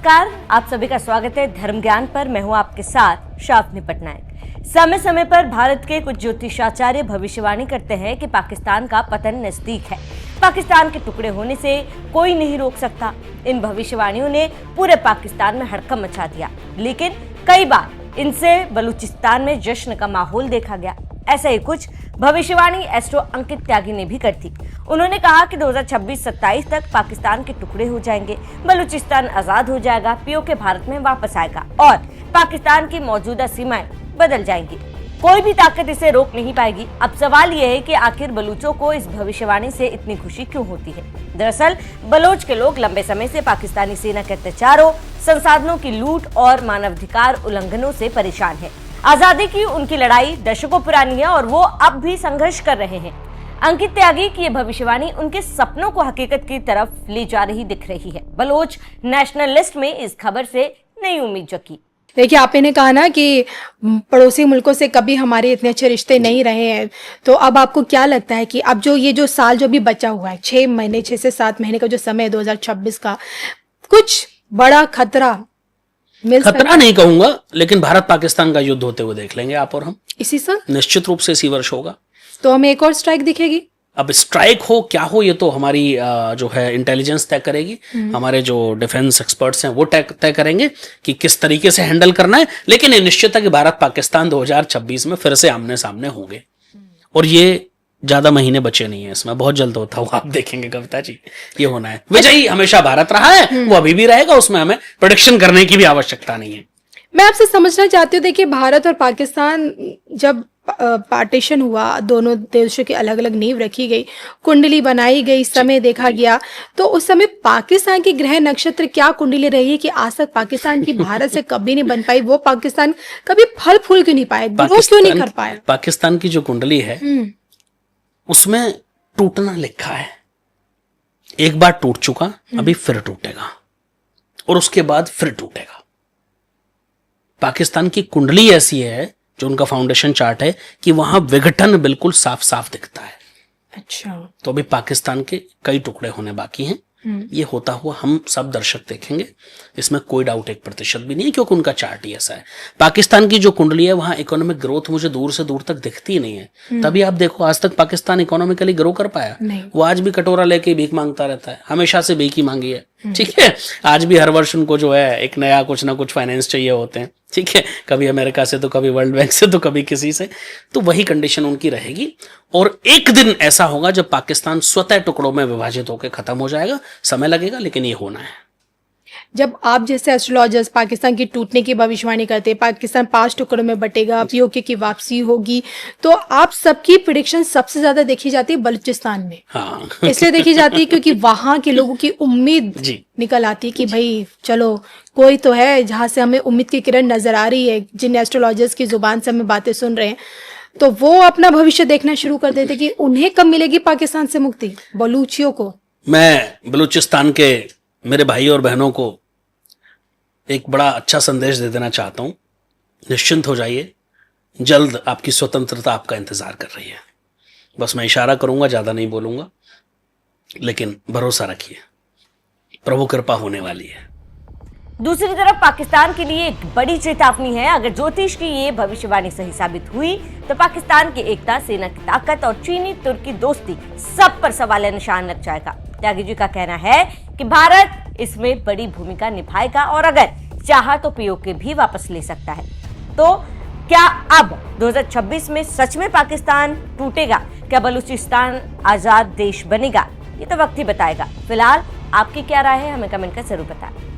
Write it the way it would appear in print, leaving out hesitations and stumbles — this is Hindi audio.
नमस्कार, आप सभी का स्वागत है धर्म ज्ञान पर। मैं हूं आपके साथ शाफनी पटनायक। समय समय पर भारत के कुछ ज्योतिषाचार्य भविष्यवाणी करते हैं कि पाकिस्तान का पतन नजदीक है, पाकिस्तान के टुकड़े होने से कोई नहीं रोक सकता। इन भविष्यवाणियों ने पूरे पाकिस्तान में हड़कंप मचा दिया, लेकिन कई बार इनसे बलूचिस्तान में जश्न का माहौल देखा गया। ऐसा ही कुछ भविष्यवाणी एस्ट्रो अंकित त्यागी ने भी कर थी। उन्होंने कहा कि 2026-27 तक पाकिस्तान के टुकड़े हो जाएंगे, बलूचिस्तान आजाद हो जाएगा, पीओके भारत में वापस आएगा और पाकिस्तान की मौजूदा सीमाएं बदल जाएंगी। कोई भी ताकत इसे रोक नहीं पाएगी। अब सवाल यह है कि आखिर बलूचों को इस भविष्यवाणी से इतनी खुशी क्यों होती है। दरअसल बलोच के लोग लंबे समय से पाकिस्तानी सेना के अत्याचारों, संसाधनों की लूट और मानवाधिकार उल्लंघनों से परेशान है। आजादी की उनकी लड़ाई दशकों पुरानी है और वो अब भी संघर्ष कर रहे हैं। अंकित त्यागी की ये भविष्यवाणी उनके सपनों को हकीकत की तरफ ले जा रही दिख रही है। बलोच नेशनलिस्ट में इस खबर से नई उम्मीद जगी। देखिए, आपने कहा ना कि पड़ोसी मुल्कों से कभी हमारे इतने अच्छे रिश्ते नहीं रहे हैं, तो अब आपको क्या लगता है कि अब जो साल जो भी बचा हुआ है, 6 से 7 महीने का जो समय है 2026 का, कुछ बड़ा खतरा नहीं कहूंगा, लेकिन भारत पाकिस्तान का युद्ध होते हुए देख लेंगे आप और हम इसी साल, निश्चित रूप से इसी वर्ष होगा। तो हमें एक और स्ट्राइक दिखेगी। अब स्ट्राइक हो क्या हो ये तो हमारी जो है इंटेलिजेंस तय करेगी। हमारे जो डिफेंस एक्सपर्ट्स हैं वो तय करेंगे कि किस तरीके से हैंडल करना है। लेकिन ये निश्चित है कि भारत पाकिस्तान 2026 में फिर से आमने सामने होंगे और ये ज्यादा महीने बचे नहीं है, इसमें बहुत जल्द होता हुआ आप देखेंगे कविता जी, ये होना है। विजयी हमेशा भारत रहा है, वो अभी भी रहेगा, उसमें हमें प्रेडिक्शन करने की भी आवश्यकता नहीं है। मैं आपसे समझना चाहती हूँ, देखिए भारत और पाकिस्तान जब पार्टीशन हुआ, दोनों देशों की अलग अलग नींव रखी गई, कुंडली बनाई गई, समय देखा गया, तो उस समय पाकिस्तान की ग्रह नक्षत्र क्या कुंडली रही है कि आज तक पाकिस्तान की भारत से कभी नहीं बन पाई? वो पाकिस्तान कभी फल फूल क्यों नहीं पाए, वो क्यों नहीं कर पाया? पाकिस्तान की जो कुंडली है उसमें टूटना लिखा है। एक बार टूट चुका, अभी फिर टूटेगा और उसके बाद फिर टूटेगा। पाकिस्तान की कुंडली ऐसी है, जो उनका फाउंडेशन चार्ट है, कि वहां विघटन बिल्कुल साफ साफ दिखता है। अच्छा, तो अभी पाकिस्तान के कई टुकड़े होने बाकी हैं। ये होता हुआ हम सब दर्शक देखेंगे, इसमें कोई डाउट 1% भी नहीं है, क्योंकि उनका चार्ट ही ऐसा है। पाकिस्तान की जो कुंडली है वहां इकोनॉमिक ग्रोथ मुझे दूर से दूर तक दिखती ही नहीं है। तभी आप देखो आज तक पाकिस्तान इकोनॉमिकली ग्रो कर पाया? वो आज भी कटोरा लेके भीख मांगता रहता है, हमेशा से भीख ही मांगी है। ठीक है, आज भी हर वर्ष उनको जो है एक नया कुछ ना कुछ फाइनेंस चाहिए होते हैं। ठीक है, कभी अमेरिका से तो कभी वर्ल्ड बैंक से तो कभी किसी से, तो वही कंडीशन उनकी रहेगी। और एक दिन ऐसा होगा जब पाकिस्तान स्वतः टुकड़ों में विभाजित होकर खत्म हो जाएगा। समय लगेगा, लेकिन ये होना है। जब आप जैसे एस्ट्रोलॉजर्स पाकिस्तान की टूटने की भविष्यवाणी करते हैं, पाकिस्तान 5 टुकड़ों में बटेगा, पीओके की वापसी होगी, तो आप सबकी प्रेडिक्शन सबसे ज्यादा देखी जाती है बलूचिस्तान में। हाँ। इसलिए देखी जाती है क्योंकि वहां के लोगों की उम्मीद निकल आती है कि भाई चलो कोई तो है जहां से हमें उम्मीद की किरण नजर आ रही है। जिन एस्ट्रोलॉजर्स की जुबान से हमें बातें सुन रहे हैं, तो वो अपना भविष्य देखना शुरू कर देते कि उन्हें कब मिलेगी पाकिस्तान से मुक्ति, बलूचियों को। मैं बलूचिस्तान के मेरे भाई और बहनों को एक बड़ा अच्छा संदेश दे देना चाहता हूं। निश्चिंत हो जाइए, जल्द आपकी स्वतंत्रता आपका इंतजार कर रही है। बस मैं इशारा करूंगा, ज्यादा नहीं बोलूंगा, लेकिन भरोसा रखिए, प्रभु कृपा होने वाली है। दूसरी तरफ पाकिस्तान के लिए एक बड़ी चेतावनी है। अगर ज्योतिष की ये भविष्यवाणी सही साबित हुई तो पाकिस्तान की एकता, सेना की ताकत और चीनी तुर्की दोस्ती सब पर सवाल निशान लग जाएगा। त्यागी जी का कहना है कि भारत इसमें बड़ी भूमिका निभाएगा और अगर चाहा तो पीओके भी वापस ले सकता है। तो क्या अब 2026 में सच में पाकिस्तान टूटेगा? क्या बलूचिस्तान आजाद देश बनेगा? ये तो वक्त ही बताएगा। फिलहाल आपकी क्या राय है, हमें कमेंट कर जरूर बताएं।